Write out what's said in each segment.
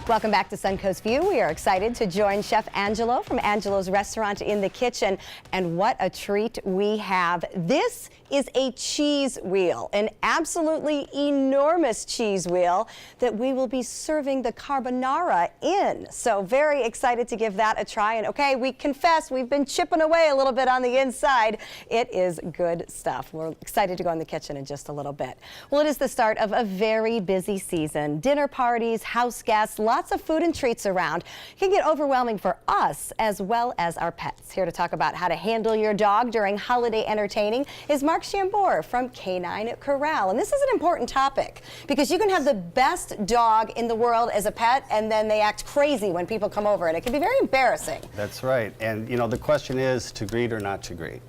Welcome back to Suncoast View. We are excited to join Chef Angelo from Angelo's Restaurant in the Kitchen. And what a treat we have. This is a cheese wheel, an absolutely enormous cheese wheel that we will be serving the carbonara in. So very excited to give that a try. And okay, we confess we've been chipping away a little bit on the inside. It is good stuff. We're excited to go in the kitchen in just a little bit. Well, it is the start of a very busy season. Dinner parties, house guests, lots of food and treats around. It can get overwhelming for us as well as our pets. Here to talk about how to handle your dog during holiday entertaining is Mark Chambord from K9 Korral. And this is an important topic because you can have the best dog in the world as a pet and then they act crazy when people come over and it can be very embarrassing. That's right. And you know, the question is to greet or not to greet.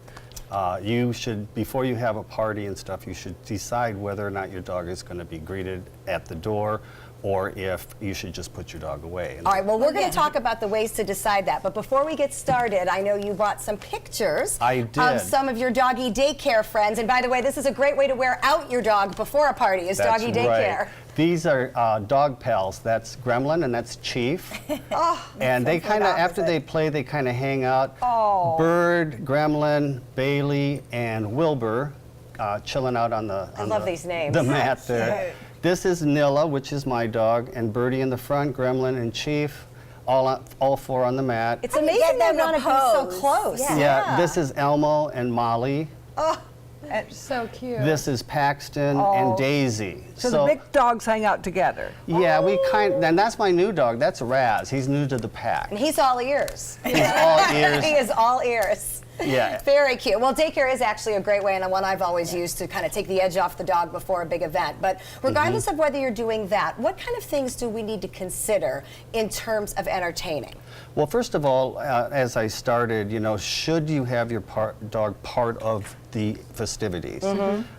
You should, before you have a party and stuff, you should decide whether or not your dog is going to be greeted at the door or if you should just put your dog away. All right, well, we're going to talk about the ways to decide that. But before we get started, I know you brought some pictures of some of your doggy daycare friends. And by the way, this is a great way to wear out your dog before a party, is doggy daycare. Right. These are dog pals. That's Gremlin and that's Chief. And they kind of, after they play, they kind of hang out. Bird, Gremlin, Bailey, and Wilbur chilling out on the these names. The mat there. This is Nilla, which is my dog, and Birdie in the front, Gremlin and Chief, all four on the mat. It's amazing they want to be so close. Yeah, this is Elmo and Molly. It's so cute. This is Paxton and Daisy. So the big dogs hang out together. Yeah, and that's my new dog. That's Raz. He's new to the pack. And he's all ears. He's all ears. He is all ears. Yeah. Very cute. Well, daycare is actually a great way and one I've always used to kind of take the edge off the dog before a big event. But regardless of whether you're doing that, what kind of things do we need to consider in terms of entertaining? Well, first of all, as I started, you know, should you have your dog part of the festivities?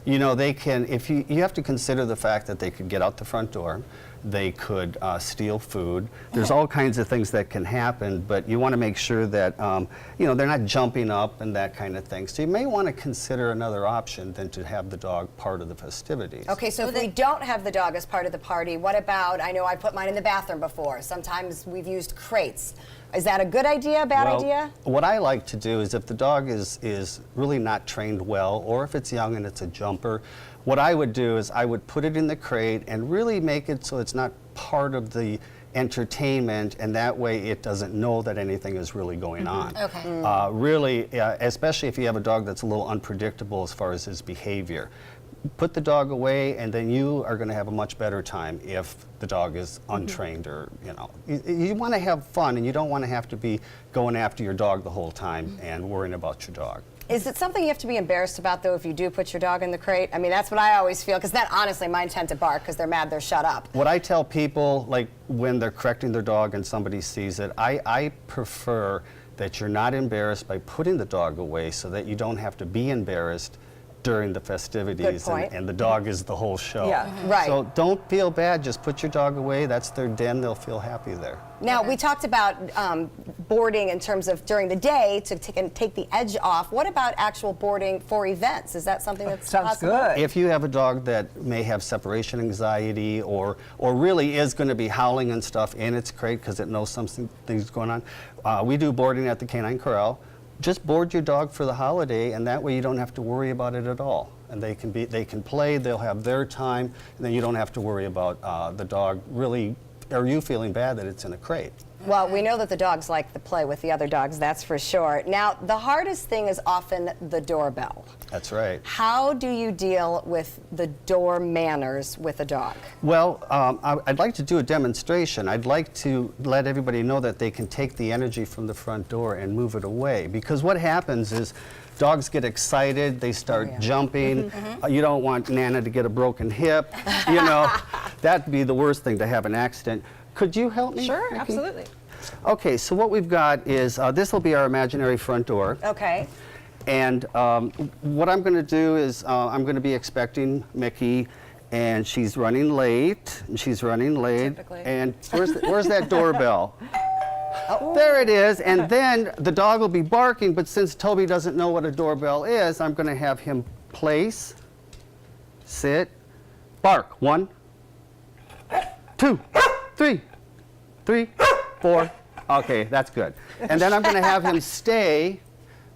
You know, they can, if you have to consider the fact that they could get out the front door. They could steal food. There's all kinds of things that can happen, but you want to make sure that you know, they're not jumping up and that kind of thing. So you may want to consider another option than to have the dog part of the festivities. Okay, so if we don't have the dog as part of the party, what about, I know I put mine in the bathroom before. Sometimes we've used crates. Is that a good idea, bad idea? What I like to do is if the dog is really not trained well, or if it's young and it's a jumper, what I would do is I would put it in the crate and really make it so it's not part of the entertainment, and that way it doesn't know that anything is really going on. Okay. Really, especially if you have a dog that's a little unpredictable as far as his behavior. Put the dog away, and then you are going to have a much better time if the dog is untrained, or, you know. You want to have fun, and you don't want to have to be going after your dog the whole time and worrying about your dog. Is it something you have to be embarrassed about, though, if you do put your dog in the crate? I mean, that's what I always feel, because then, honestly, mine tend to bark because they're mad they're shut up. What I tell people, like, when they're correcting their dog and somebody sees it, I prefer that you're not embarrassed by putting the dog away so that you don't have to be embarrassed during the festivities, and the dog is the whole show. Yeah. Right. So don't feel bad, just put your dog away. That's their den, they'll feel happy there. Now, we talked about boarding in terms of during the day to take the edge off. What about actual boarding for events? Is that something that's possible? Sounds good. If you have a dog that may have separation anxiety or really is going to be howling and stuff in its crate because it knows something's going on, we do boarding at the K9 Korral. Just board your dog for the holiday, and that way you don't have to worry about it at all. And they can play, they'll have their time, and then you don't have to worry about the dog really, or you feeling bad that it's in a crate. Well, we know that the dogs like to play with the other dogs, that's for sure. Now, the hardest thing is often the doorbell. That's right. How do you deal with the door manners with a dog? Well, I'd like to do a demonstration. I'd like to let everybody know that they can take the energy from the front door and move it away. Because what happens is dogs get excited, they start jumping. You don't want Nana to get a broken hip. You know, that'd be the worst thing, to have an accident. Could you help me? Sure, Ricky? absolutely. Okay, so what we've got is, this will be our imaginary front door. Okay. And what I'm going to do is I'm going to be expecting Mickey, and she's running late. Typically. And where's that doorbell? There it is. And then the dog will be barking, but since Toby doesn't know what a doorbell is, I'm going to have him place, sit, bark. 1, 2, 3, 3, 4. Okay, that's good. And then I'm going to have him stay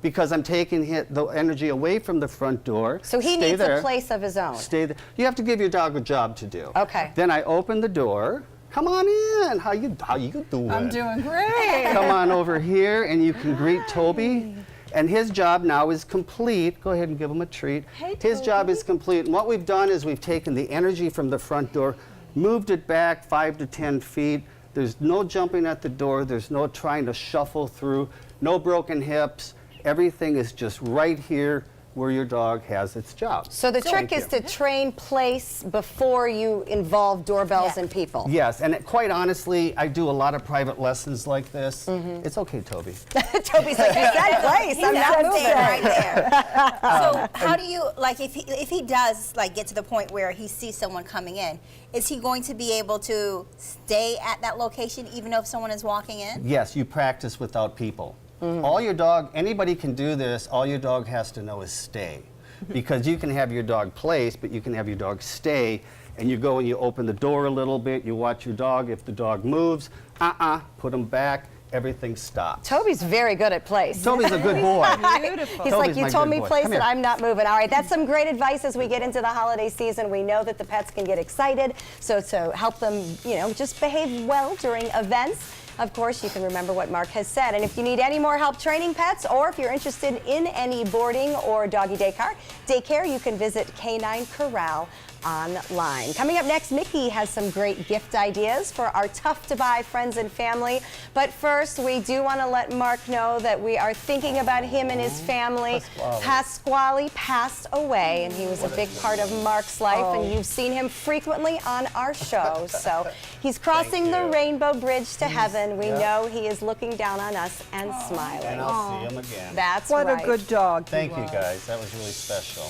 because I'm taking the energy away from the front door. So he Stay needs there. a place of his own. Stay there. You have to give your dog a job to do. Okay. Then I open the door. Come on in. How you doing? I'm doing great. Come on over here, and you can greet Toby. And his job now is complete. Go ahead and give him a treat. Hey, his job is complete. And what we've done is we've taken the energy from the front door, moved it back 5 to 10 feet. There's no jumping at the door. There's no trying to shuffle through. No broken hips. Everything is just right here where your dog has its job. So the trick is to train place before you involve doorbells and people. Yes, and quite honestly, I do a lot of private lessons like this. It's okay, Toby. Toby's like, you said place. I'm not moving. Right there. So how do you, like, if he does, like, get to the point where he sees someone coming in, is he going to be able to stay at that location even if someone is walking in? Yes, you practice without people. All your dog, anybody can do this, all your dog has to know is stay. Because you can have your dog place, but you can have your dog stay, and you go and you open the door a little bit, you watch your dog, if the dog moves, put him back, everything stops. Toby's very good at place. Toby's a good boy. Beautiful. He's Toby's like, you my told good me boy. place Come and here. I'm not moving. All right, that's some great advice as we get into the holiday season. We know that the pets can get excited, so to help them, just behave well during events. Of course, you can remember what Mark has said. And if you need any more help training pets, or if you're interested in any boarding or doggy daycare, you can visit K9 Korral online. Coming up next, Mickey has some great gift ideas for our tough-to-buy friends and family. But first, we do want to let Mark know that we are thinking about him and his family. Pasquale passed away, and he was a big part of Mark's life, and you've seen him frequently on our show. So he's crossing the rainbow bridge to heaven. We know he is looking down on us and smiling. And I'll see him again. That's What right. a good dog. Thank you, guys. That was really special.